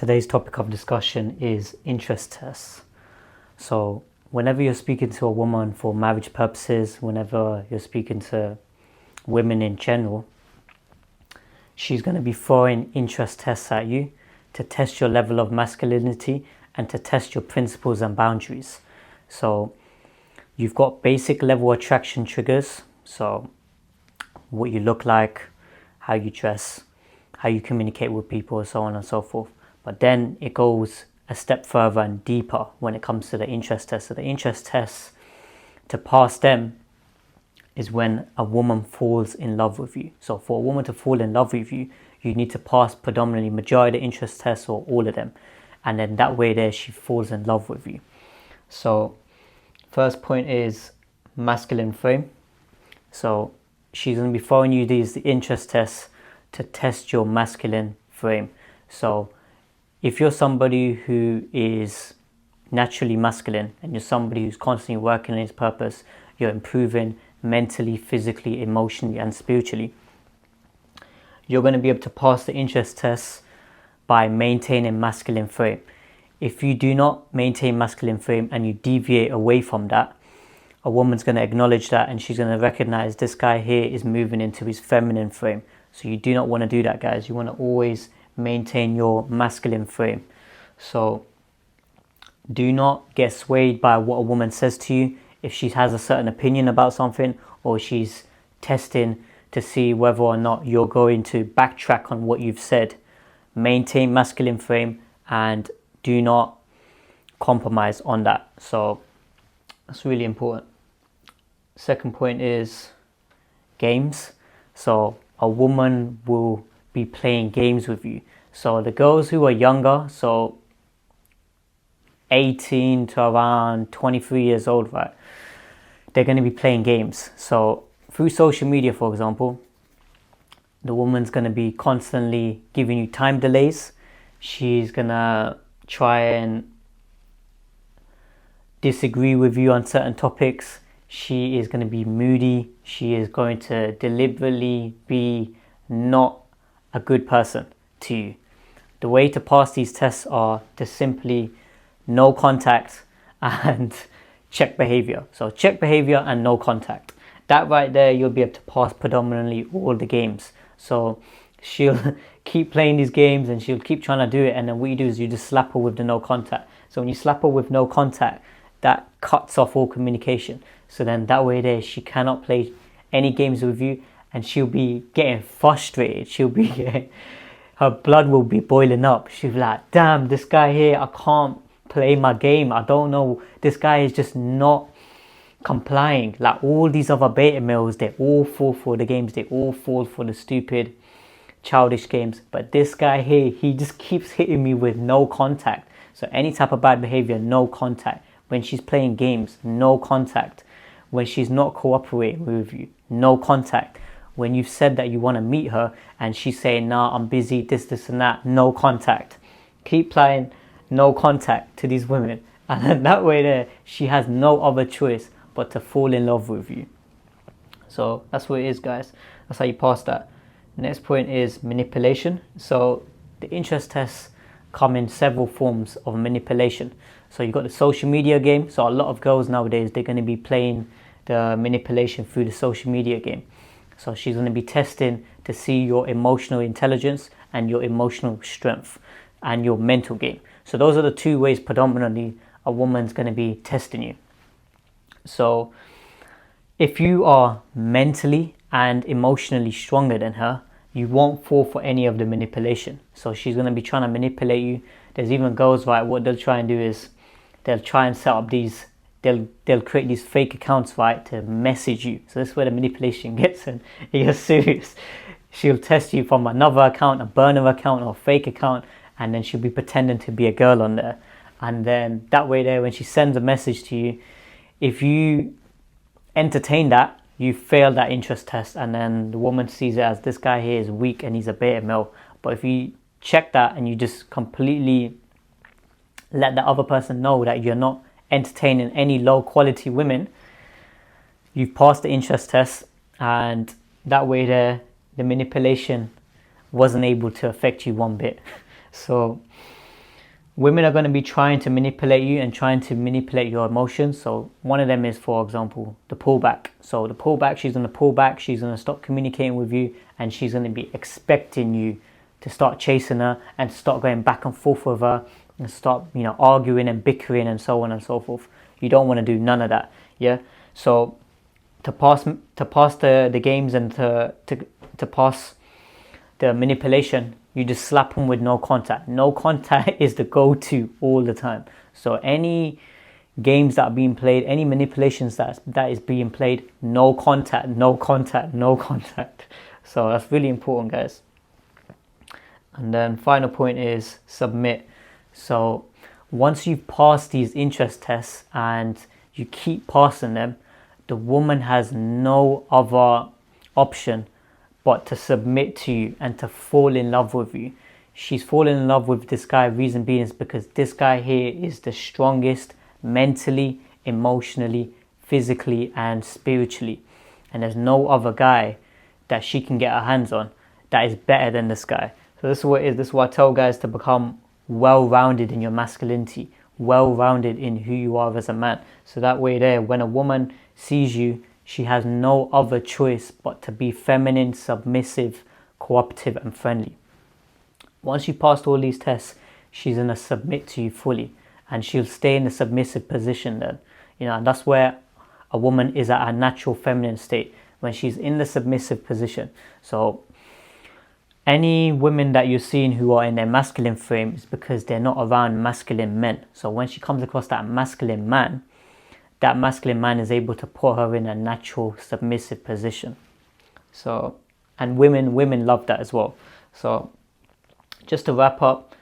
Today's topic of discussion is interest tests. So, whenever you're speaking to a woman for marriage purposes, whenever you're speaking to women in general, she's going to be throwing interest tests at you to test your level of masculinity and to test your principles and boundaries. So, you've got basic level attraction triggers. So, what you look like, how you dress, how you communicate with people, so on and so forth. But then it goes a step further and deeper when it comes to the interest tests. So the interest tests, to pass them, is when a woman falls in love with you. So for a woman to fall in love with you, you need to pass predominantly majority of the interest tests or all of them. And then that way there she falls in love with you. So first point is masculine frame. So she's going to be throwing you these interest tests to test your masculine frame. So if you're somebody who is naturally masculine and you're somebody who's constantly working on his purpose, you're improving mentally, physically, emotionally and spiritually, you're going to be able to pass the interest tests by maintaining masculine frame. If you do not maintain masculine frame and you deviate away from that, a woman's going to acknowledge that and she's going to recognize this guy here is moving into his feminine frame. So you do not want to do that, guys. You want to always maintain your masculine frame. So do not get swayed by what a woman says to you. If she has a certain opinion about something, or she's testing to see whether or not you're going to backtrack on what you've said, maintain masculine frame and do not compromise on that. So that's really important. Second point is games. So a woman will be playing games with you. So the girls who are younger, so 18 to around 23 years old, right, they're going to be playing games. So through social media, for example, the woman's going to be constantly giving you time delays. She's going to try and disagree with you on certain topics. She is going to be moody. She is going to deliberately be not a good person to you. The way to pass these tests are to simply no contact and check behavior. So check behavior and no contact. That right there, you'll be able to pass predominantly all the games. So she'll keep playing these games and she'll keep trying to do it, and then what you do is you just slap her with the no contact. So when you slap her with no contact, that cuts off all communication. So then that way there, she cannot play any games with you and she'll be getting frustrated. She'll be getting, her blood will be boiling up. She'll be like, damn, this guy here, I can't play my game. I don't know, this guy is just not complying. Like all these other beta males, they all fall for the games. They all fall for the stupid, childish games. But this guy here, he just keeps hitting me with no contact. So any type of bad behavior, no contact. When she's playing games, no contact. When she's not cooperating with you, no contact. When you've said that you want to meet her and she's saying, nah, I'm busy, this and that, no contact. Keep playing no contact to these women. And then that way there, she has no other choice but to fall in love with you. So that's what it is, guys. That's how you pass that. Next point is manipulation. So the interest tests come in several forms of manipulation. So you've got the social media game. So a lot of girls nowadays, they're going to be playing the manipulation through the social media game. So she's going to be testing to see your emotional intelligence and your emotional strength and your mental game. So those are the two ways predominantly a woman's going to be testing you. So if you are mentally and emotionally stronger than her, you won't fall for any of the manipulation. So she's going to be trying to manipulate you. There's even girls, right, what they'll try and do is they'll try and set up these, they'll create these fake accounts, right, to message you. So this is where the manipulation gets in. It gets serious. She'll test you from another account, a burner account or a fake account, and then she'll be pretending to be a girl on there. And then that way there, when she sends a message to you, if you entertain that, you fail that interest test, and then the woman sees it as this guy here is weak and he's a beta male. But if you check that and you just completely let the other person know that you're not entertaining any low quality women, you've passed the interest test, and that way the manipulation wasn't able to affect you one bit. So women are going to be trying to manipulate you and trying to manipulate your emotions. So one of them is, for example, the pullback. So the pullback, she's going to pull back, she's going to stop communicating with you, and she's going to be expecting you to start chasing her and start going back and forth with her and start, arguing and bickering and so on and so forth. You don't want to do none of that. Yeah. So to pass the games and to pass the manipulation, you just slap them with no contact. No contact is the go-to all the time. So any games that are being played, any manipulations that is being played, no contact, no contact, no contact. So that's really important, guys. And then final point is submit. So once you've passed these interest tests and you keep passing them, the woman has no other option but to submit to you and to fall in love with you. She's fallen in love with this guy. Reason being is because this guy here is the strongest mentally, emotionally, physically, and spiritually. And there's no other guy that she can get her hands on that is better than this guy. So this is what it is. This is what I tell guys, to become well-rounded in your masculinity, well-rounded in who you are as a man. So that way there, when a woman sees you, she has no other choice but to be feminine, submissive, cooperative, and friendly. Once you passed all these tests, she's going to submit to you fully, and she'll stay in the submissive position then. And that's where a woman is at her natural feminine state, when she's in the submissive position. So any women that you're seeing who are in their masculine frame is because they're not around masculine men. So when she comes across that masculine man is able to put her in a natural submissive position. So, and women love that as well. So just to wrap up,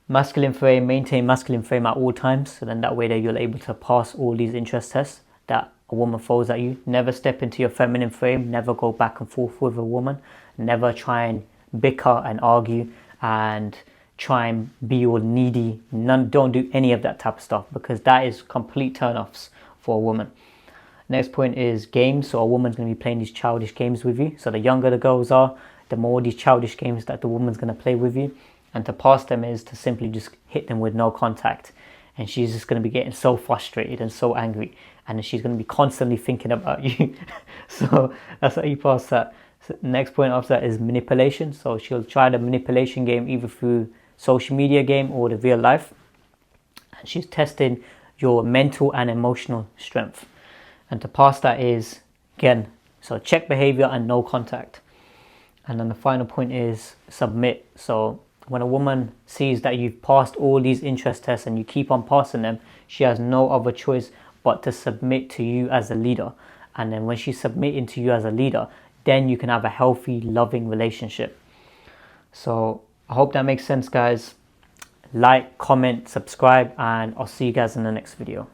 masculine frame, maintain masculine frame at all times. So then that way you're able to pass all these interest tests that a woman throws at you. Never step into your feminine frame. Never go back and forth with a woman. Never try and bicker and argue and try and be all needy. Don't do any of that type of stuff, because that is complete turn-offs for a woman. Next point is games. So a woman's going to be playing these childish games with you. So the younger the girls are, the more these childish games that the woman's going to play with you. And to pass them is to simply just hit them with no contact. And she's just going to be getting so frustrated and so angry. And then she's going to be constantly thinking about you. So that's how you pass that. So next point after that is manipulation. So she'll try the manipulation game either through social media game or the real life. And she's testing your mental and emotional strength. And to pass that is, again, so check behavior and no contact. And then the final point is submit. So when a woman sees that you've passed all these interest tests and you keep on passing them, she has no other choice but to submit to you as a leader. And then when she's submitting to you as a leader, then you can have a healthy, loving relationship. So I hope that makes sense, guys. Like, comment, subscribe, and I'll see you guys in the next video.